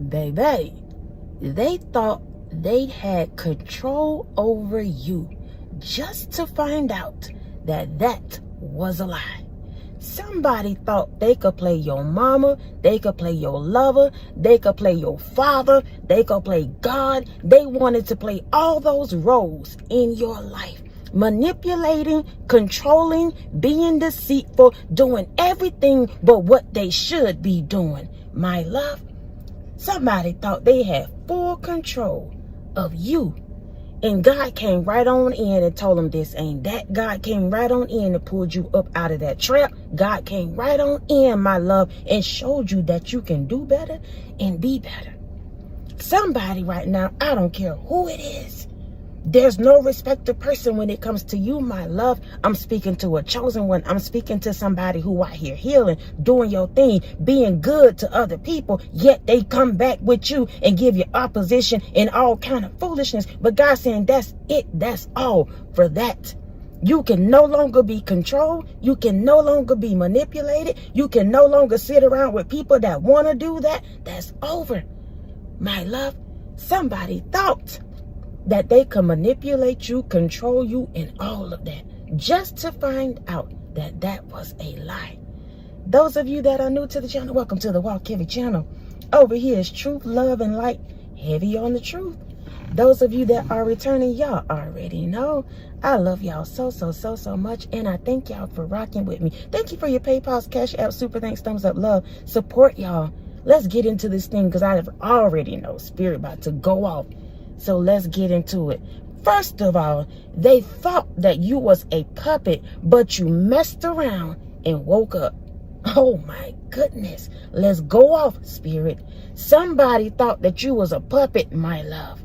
Baby, they thought they had control over you just to find out that that was a lie. Somebody thought they could play your mama, they could play your lover, they could play your father, they could play God. They wanted to play all those roles in your life. Manipulating, controlling, being deceitful, doing everything but what they should be doing. My love, somebody thought they had full control of you. And God came right on in and told them this ain't that. God came right on in and pulled you up out of that trap. God came right on in, my love, and showed you that you can do better and be better. Somebody right now, I don't care who it is. There's no respected person when it comes to you, my love. I'm speaking to a chosen one. I'm speaking to somebody who out here healing, doing your thing, being good to other people, yet they come back with you and give you opposition and all kind of foolishness. But God's saying that's it. That's all for that. You can no longer be controlled. You can no longer be manipulated. You can no longer sit around with people that want to do that. That's over, my love. Somebody thought that they could manipulate you, control you, and all of that, just to find out that that was a lie. Those of you that are new to the channel, welcome to the Walk Heavy channel. Over here is truth, love, and light, heavy on the truth. Those of you that are returning, y'all already know I love y'all so much, and I thank y'all for rocking with me. Thank you for your PayPal's, Cash App, super thanks, thumbs up, love, support y'all. Let's get into this thing because I already know Spirit about to go off. So let's get into it. First of all, they thought that you was a puppet, but you messed around and woke up. Oh my goodness. Let's go off, Spirit. Somebody thought that you was a puppet, my love.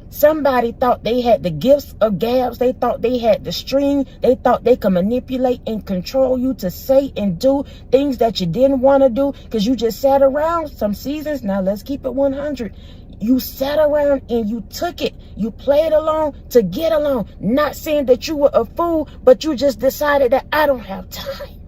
Somebody thought they had the gifts of gabs. They thought they had the string. They thought they could manipulate and control you to say and do things that you didn't want to do because you just sat around some seasons. Now let's keep it 100. You sat around and you took it. You played along to get along. Not saying that you were a fool, but you just decided that I don't have time.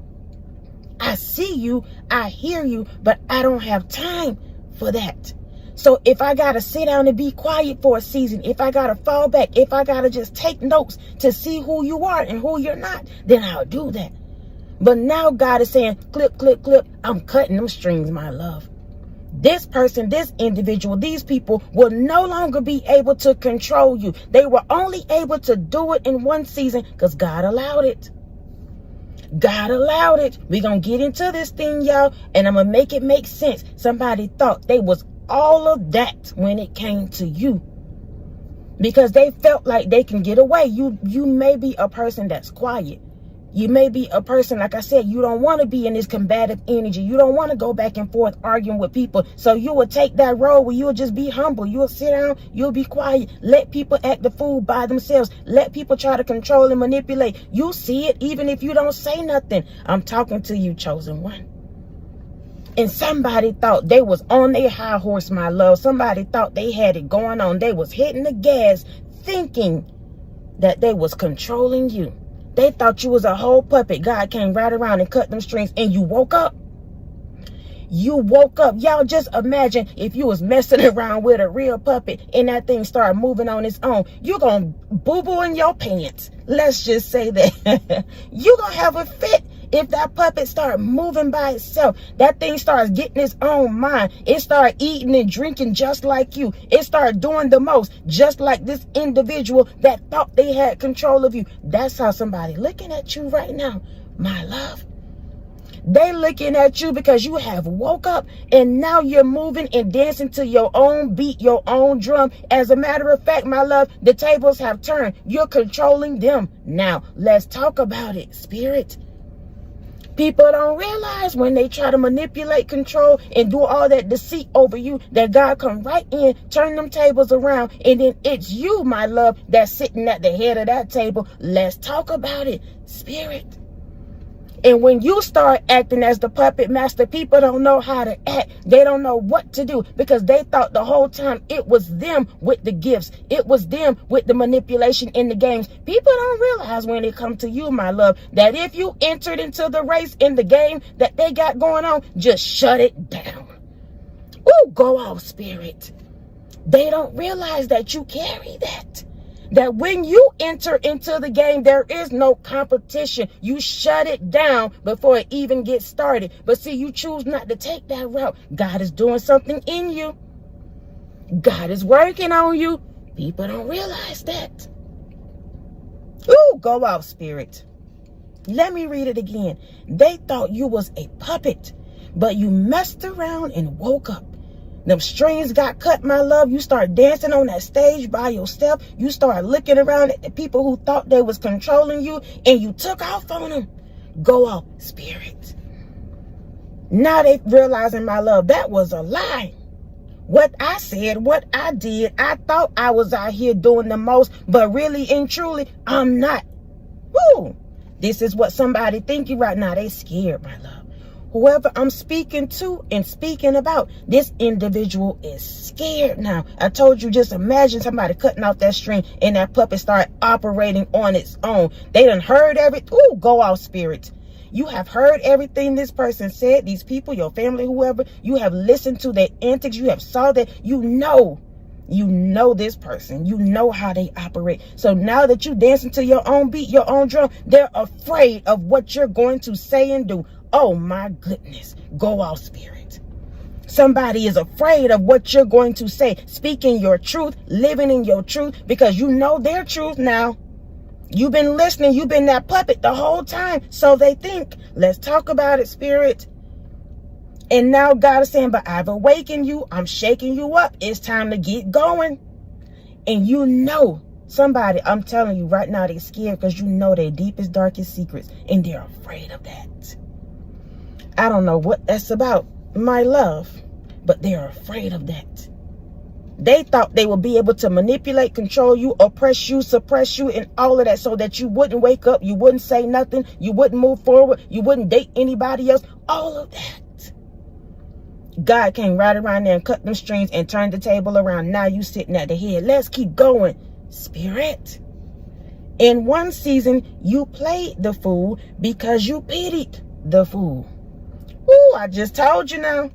I see you, I hear you, but I don't have time for that. So if I got to sit down and be quiet for a season, if I got to fall back, if I got to just take notes to see who you are and who you're not, then I'll do that. But now God is saying, clip, clip, clip. I'm cutting them strings, my love. This person, this individual, these people will no longer be able to control you. They were only able to do it in one season because God allowed it. God allowed it. We're going to get into this thing, y'all, and I'm going to make it make sense. Somebody thought they was all of that when it came to you because they felt like they can get away. You may be a person that's quiet. You may be a person, like I said, you don't want to be in this combative energy. You don't want to go back and forth arguing with people. So you will take that role where you'll just be humble. You'll sit down. You'll be quiet. Let people act the fool by themselves. Let people try to control and manipulate. You see it even if you don't say nothing. I'm talking to you, chosen one. And somebody thought they was on their high horse, my love. Somebody thought they had it going on. They was hitting the gas thinking that they was controlling you. They thought you was a whole puppet. God came right around and cut them strings and you woke up. You woke up. Y'all just imagine if you was messing around with a real puppet and that thing started moving on its own. You're going to boo-boo in your pants. Let's just say that. You're going to have a fit. If that puppet start moving by itself, that thing starts getting its own mind. It start eating and drinking just like you. It start doing the most, just like this individual that thought they had control of you. That's how somebody looking at you right now, my love. They looking at you because you have woke up and now you're moving and dancing to your own beat, your own drum. As a matter of fact, my love, the tables have turned. You're controlling them. Now, let's talk about it, Spirit. People don't realize when they try to manipulate, control, and do all that deceit over you, that God come right in, turn them tables around, and then it's you, my love, that's sitting at the head of that table. Let's talk about it, Spirit. And when you start acting as the puppet master, people don't know how to act. They don't know what to do because they thought the whole time it was them with the gifts. It was them with the manipulation in the games. People don't realize when it comes to you, my love, that if you entered into the race in the game that they got going on, just shut it down. Ooh, go off, spirit. They don't realize that you carry that. That when you enter into the game, there is no competition. You shut it down before it even gets started. But see, you choose not to take that route. God is doing something in you. God is working on you. People don't realize that. Ooh, go out, spirit. Let me read it again. They thought you was a puppet, but you messed around and woke up. Them strings got cut, my love. You start dancing on that stage by yourself. You start looking around at the people who thought they was controlling you, and you took off on them. Go off, spirit. Now they realizing, my love, that was a lie. What I said, what I did, I thought I was out here doing the most, but really and truly, I'm not. Woo! This is what somebody thinking right now. They scared, my love. Whoever I'm speaking to and speaking about, this individual is scared now. I told you, just imagine somebody cutting off that string and that puppet start operating on its own. They done heard everything. Ooh, go off, spirit. You have heard everything this person said, these people, your family, whoever. You have listened to their antics. You have saw that. You know this person. You know how they operate. So now that you dancing to your own beat, your own drum, they're afraid of what you're going to say and do. Oh my goodness. Go off, spirit. Somebody is afraid of what you're going to say. Speaking your truth, living in your truth, because you know their truth now. You've been listening. You've been that puppet the whole time. So they think. Let's talk about it, spirit. And now God is saying, but I've awakened you. I'm shaking you up. It's time to get going. And you know, somebody, I'm telling you right now, they're scared because you know their deepest, darkest secrets. And they're afraid of that. I don't know what that's about, my love, but they're afraid of that. They thought they would be able to manipulate, control you, oppress you, suppress you, and all of that so that you wouldn't wake up, you wouldn't say nothing, you wouldn't move forward, you wouldn't date anybody else, all of that. God came right around there and cut them strings and turned the table around. Now you sitting at the head. Let's keep going, spirit. In one season, you played the fool because you pitied the fool. Ooh, I just told you now.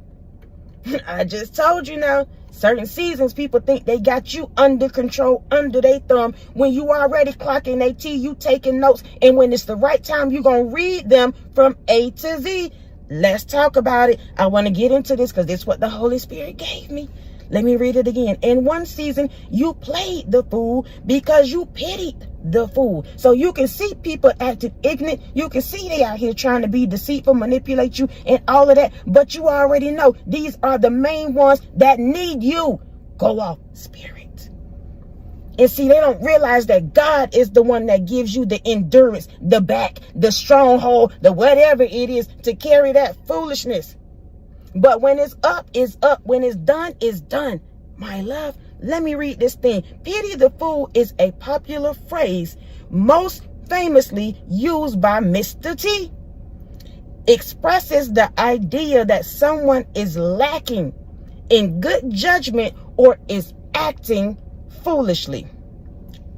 I just told you now. Certain seasons, people think they got you under control, under their thumb. When you already clocking their T, you taking notes. And when it's the right time, you're going to read them from A to Z. Let's talk about it. I want to get into this because this is what the Holy Spirit gave me. Let me read it again. In one season, you played the fool because you pitied the fool. So you can see people acting ignorant. You can see they out here trying to be deceitful, manipulate you, and all of that. But you already know these are the main ones that need you. Go off, spirit. And see, they don't realize that God is the one that gives you the endurance, the back, the stronghold, the whatever it is to carry that foolishness. But when it's up, it's up. When it's done, it's done. My love, let me read this thing. Pity the fool is a popular phrase most famously used by Mr. T. Expresses the idea that someone is lacking in good judgment or is acting foolishly.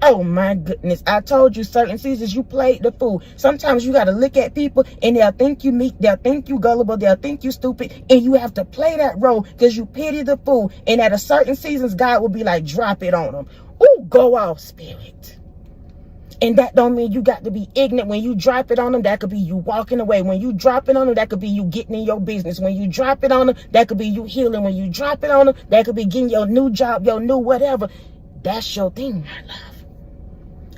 Oh my goodness. I told you certain seasons you played the fool. Sometimes you got to look at people and they'll think you meek. They'll think you gullible. They'll think you stupid. And you have to play that role because you pity the fool. And at a certain seasons, God will be like, drop it on them. Ooh, go off, spirit. And that don't mean you got to be ignorant. When you drop it on them, that could be you walking away. When you drop it on them, that could be you getting in your business. When you drop it on them, that could be you healing. When you drop it on them, that could be getting your new job, your new whatever. That's your thing, my love.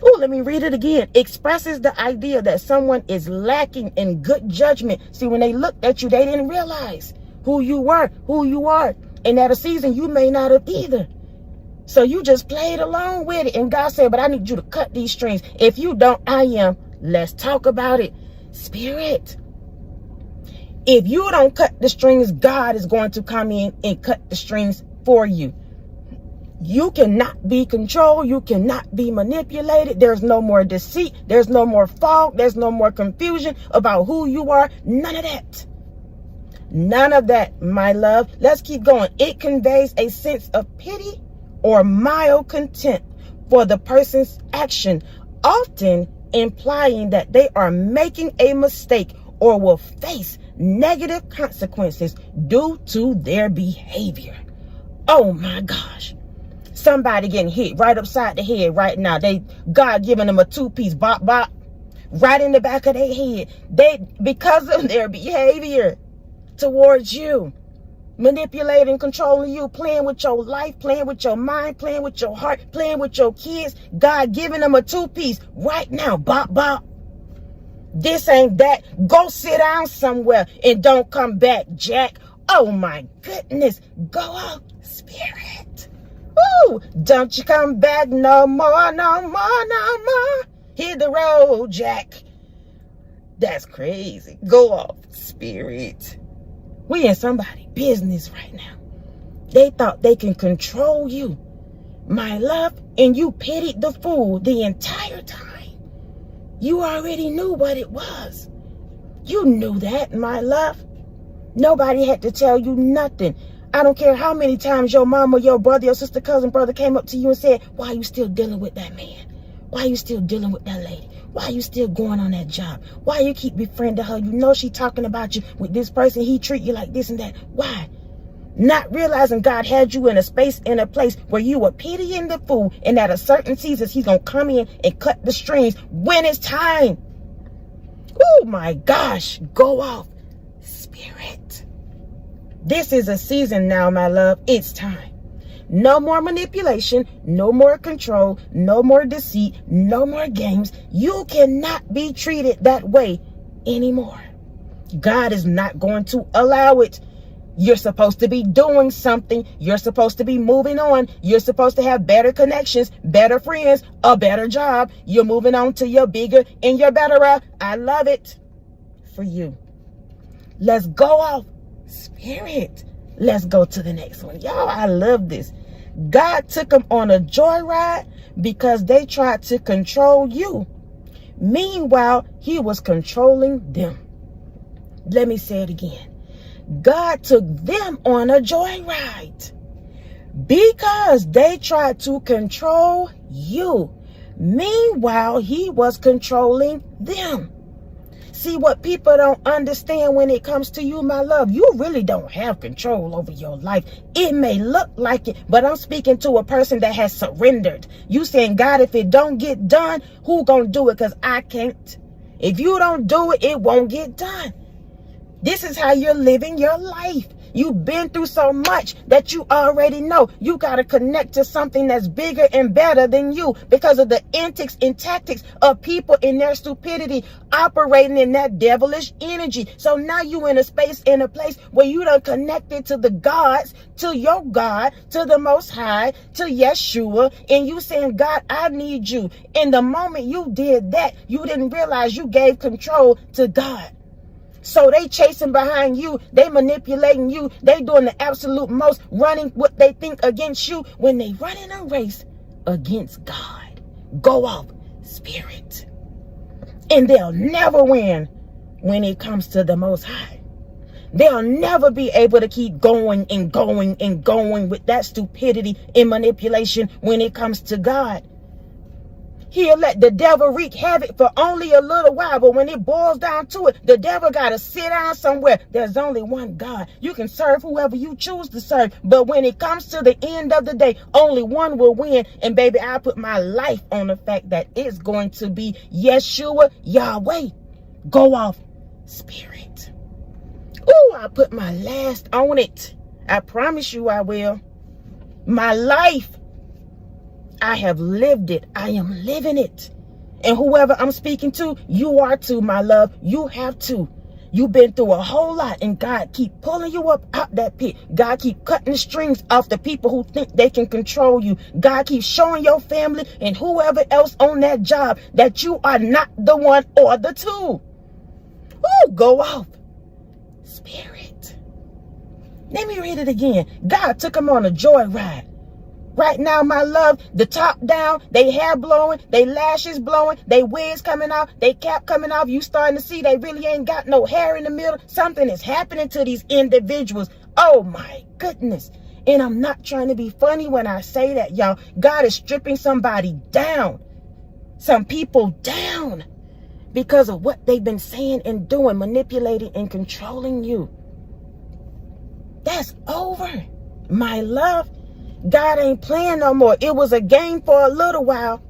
Oh, let me read it again. Expresses the idea that someone is lacking in good judgment. See, when they looked at you, they didn't realize who you were, who you are. And at a season, you may not have either. So you just played along with it. And God said, but I need you to cut these strings. If you don't, I am. Let's talk about it. Spirit. If you don't cut the strings, God is going to come in and cut the strings for you. You cannot be controlled. You cannot be manipulated. There's no more deceit. There's no more fog. There's no more confusion about who you are. None of that. None of that, my love. Let's keep going. It conveys a sense of pity or mild contempt for the person's action, often implying that they are making a mistake or will face negative consequences due to their behavior. Oh my gosh. Somebody getting hit right upside the head right now. God giving them a two-piece bop bop right in the back of their head. Because of their behavior towards you, manipulating, controlling you, playing with your life, playing with your mind, playing with your heart, playing with your kids. God giving them a two-piece right now. Bop bop. This ain't that. Go sit down somewhere and don't come back, Jack. Oh my goodness. Go out, spirit. Ooh, don't you come back no more, no more, no more. Hit the road, Jack. That's crazy. Go off, spirit. We in somebody's business right now. They thought they can control you, my love, and you pitied the fool the entire time. You already knew what it was. You knew that, my love. Nobody had to tell you nothing. I don't care how many times your mama, your brother, your sister, cousin, brother came up to you and said, why are you still dealing with that man? Why are you still dealing with that lady? Why are you still going on that job? Why you keep befriending her? You know she talking about you with this person. He treat you like this and that. Why? Not realizing God had you in a space, in a place where you were pitying the fool, and at a certain season, he's going to come in and cut the strings when it's time. Oh my gosh, go off, spirit. This is a season now, my love. It's time. No more manipulation, no more control, no more deceit, no more games. You cannot be treated that way anymore. God is not going to allow it. You're supposed to be doing something. You're supposed to be moving on. You're supposed to have better connections, better friends, a better job. You're moving on to your bigger and your better. I love it for you. Let's go off, spirit. Let's go to the next one. Y'all, I love this. God took them on a joyride because they tried to control you. Meanwhile, he was controlling them. Let me say it again. God took them on a joyride because they tried to control you. Meanwhile, he was controlling them. See, what people don't understand when it comes to you, my love, you really don't have control over your life. It may look like it, but I'm speaking to a person that has surrendered. You saying, God, if it don't get done, who gonna do it? Because I can't. If you don't do it, it won't get done. This is how you're living your life. You've been through so much that you already know you got to connect to something that's bigger and better than you because of the antics and tactics of people in their stupidity operating in that devilish energy. So now you in a space, in a place where you done connected to the gods, to your God, to the Most High, to Yeshua, and you saying, God, I need you. And the moment you did that, you didn't realize you gave control to God. So they chasing behind you. They manipulating you. They doing the absolute most, running what they think against you when they running a race against God. Go off, spirit. And they'll never win when it comes to the Most High. They'll never be able to keep going and going and going with that stupidity and manipulation when it comes to God. He'll let the devil wreak havoc for only a little while, but when it boils down to it, the devil got to sit down somewhere. There's only one God. You can serve whoever you choose to serve, but when it comes to the end of the day, only one will win. And baby, I put my life on the fact that it's going to be Yeshua, Yahweh. Go off, spirit. Ooh, I put my last on it. I promise you I will. My life, I have lived it. I am living it. And whoever I'm speaking to, you are too, my love. You have to. You've been through a whole lot, and God keep pulling you up out that pit. God keep cutting the strings off the people who think they can control you. God keeps showing your family and whoever else on that job that you are not the one or the two. Ooh, go off, spirit. Let me read it again. God took them on a joyride. Right now, my love, the top down, they hair blowing, they lashes blowing, they wigs coming off, they cap coming off. You starting to see they really ain't got no hair in the middle. Something is happening to these individuals. Oh my goodness. And I'm not trying to be funny when I say that, y'all. God is stripping somebody down. Some people down because of what they've been saying and doing, manipulating and controlling you. That's over. My love, God ain't playing no more. It was a game for a little while,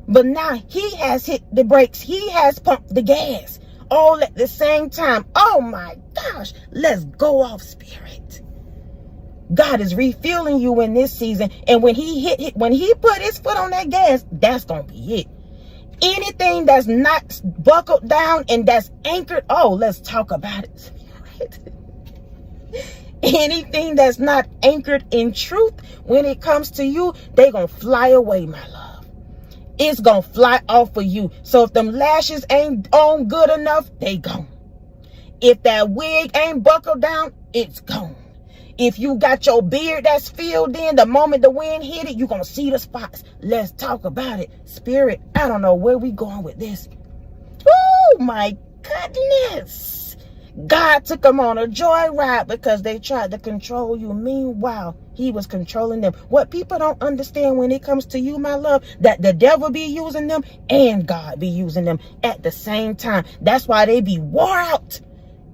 but now he has hit the brakes. He has pumped the gas all at the same time. Oh my gosh, let's go off, Spirit. God is refueling you in this season. And when when he put his foot on that gas, that's going to be it. Anything that's not buckled down and that's anchored, oh, let's talk about it, Spirit. Anything that's not anchored in truth, when it comes to you, they gonna fly away, my love. It's gonna fly off of you. So if them lashes ain't on good enough, they gone. If that wig ain't buckled down, it's gone. If you got your beard that's filled in, the moment the wind hit it, you gonna see the spots. Let's talk about it. Spirit, I don't know where we going with this. Oh my goodness. God took them on a joyride because they tried to control you. Meanwhile, he was controlling them. What people don't understand when it comes to you, my love, that the devil be using them and God be using them at the same time. That's why they be wore out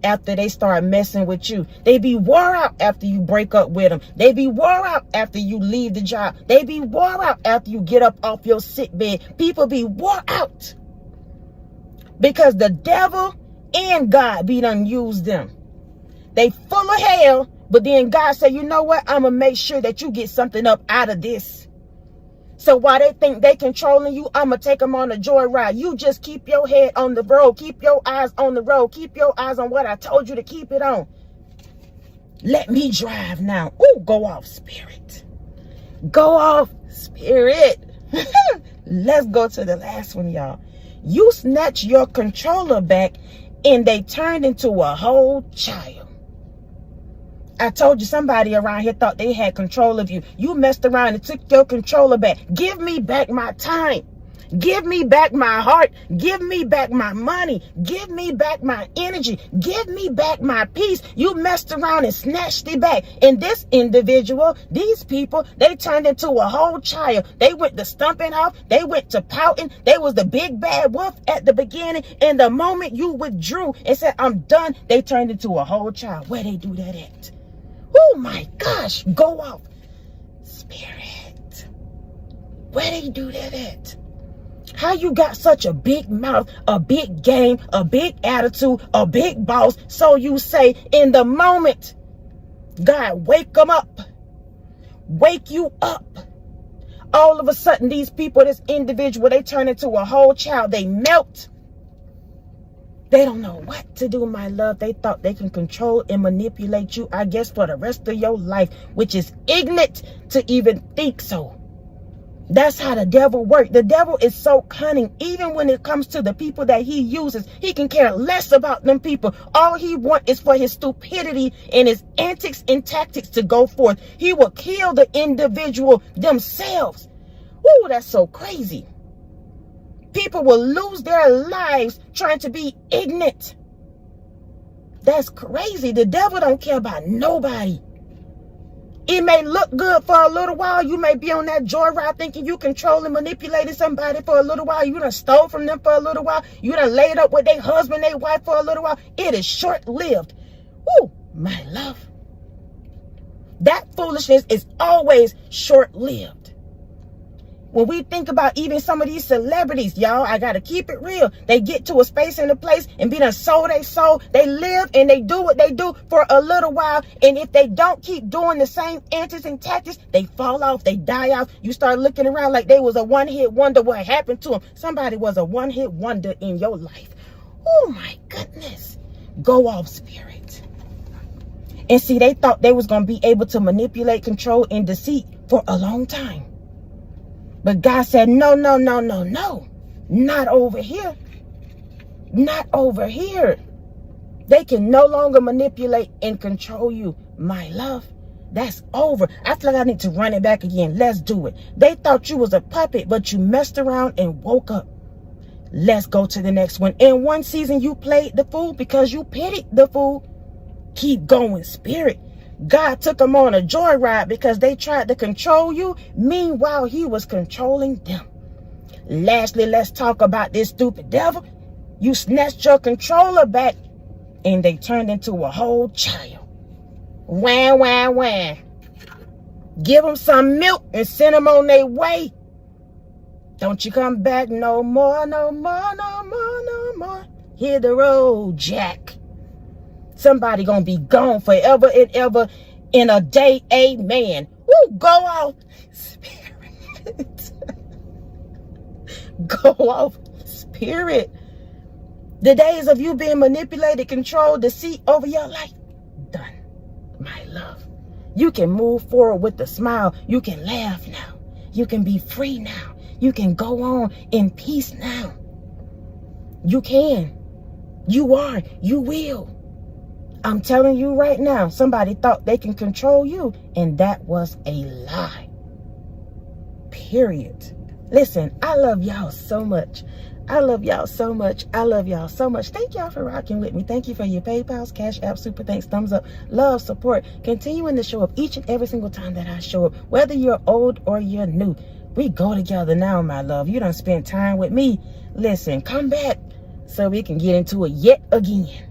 after they start messing with you. They be wore out after you break up with them. They be wore out after you leave the job. They be wore out after you get up off your sick bed. People be wore out because the devil and God be done used them. They full of hell, but then God said, you know what? I'm going to make sure that you get something up out of this. So while they think they controlling you, I'm going to take them on a joyride. You just keep your head on the road. Keep your eyes on the road. Keep your eyes on what I told you to keep it on. Let me drive now. Ooh, go off, Spirit. Go off, Spirit. Let's go to the last one, y'all. You snatch your controller back and they turned into a whole child. I told you somebody around here thought they had control of you. You messed around and took your controller back. Give me back my time. Give me back my heart. Give me back my money. Give me back my energy. Give me back my peace. You messed around and snatched it back. And this individual, these people, they turned into a whole child. They went to stumping off. They went to pouting. They was the big bad wolf at the beginning. And the moment you withdrew and said, I'm done, they turned into a whole child. Where they do that at? Oh my gosh, go off, Spirit. Where they do that at? How you got such a big mouth, a big game, a big attitude, a big boss? So you say in the moment, God, wake them up. Wake you up. All of a sudden, these people, this individual, they turn into a whole child. They melt. They don't know what to do, my love. They thought they can control and manipulate you, I guess, for the rest of your life, which is ignorant to even think so. That's how the devil works. The devil is so cunning. Even when it comes to the people that he uses, he can care less about them people. All he wants is for his stupidity and his antics and tactics to go forth. He will kill the individual themselves. Ooh, that's so crazy. People will lose their lives trying to be ignorant. That's crazy. The devil don't care about nobody. It may look good for a little while. You may be on that joyride thinking you controlling, manipulating somebody for a little while. You done stole from them for a little while. You done laid up with their husband, their wife for a little while. It is short-lived. Ooh, my love. That foolishness is always short-lived. When we think about even some of these celebrities, y'all, I got to keep it real. They get to a space and a place and be done sold they soul. They live and they do what they do for a little while. And if they don't keep doing the same antics and tactics, they fall off, they die off. You start looking around like they was a one-hit wonder. What happened to them? Somebody was a one-hit wonder in your life. Oh my goodness. Go off, Spirit. And see, they thought they was going to be able to manipulate, control, and deceit for a long time. But God said, no, no, no, no, no. Not over here. Not over here. They can no longer manipulate and control you, my love. That's over. I feel like I need to run it back again. Let's do it. They thought you was a puppet, but you messed around and woke up. Let's go to the next one. In one season, you played the fool because you pitied the fool. Keep going, Spirit. God took them on a joyride because they tried to control you. Meanwhile, he was controlling them. Lastly, let's talk about this stupid devil. You snatched your controller back and they turned into a whole child. Wah, wah, wah. Give them some milk and send them on their way. Don't you come back no more, no more, no more, no more. Hit the road, Jack. Somebody gonna be gone forever and ever in a day. Amen. Woo, go off, Spirit. Go off, Spirit. The days of you being manipulated, controlled, deceit over your life, done, my love. You can move forward with a smile. You can laugh now. You can be free now. You can go on in peace now. You can. You are. You will. I'm telling you right now, somebody thought they can control you, and that was a lie. Period. Listen, I love y'all so much. I love y'all so much. I love y'all so much. Thank y'all for rocking with me. Thank you for your PayPals, Cash App, Super Thanks, Thumbs Up, love, support. Continuing to show up each and every single time that I show up. Whether you're old or you're new, we go together now, my love. You done spent time with me. Listen, come back so we can get into it yet again.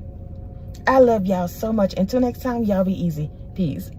I love y'all so much. Until next time, y'all be easy. Peace.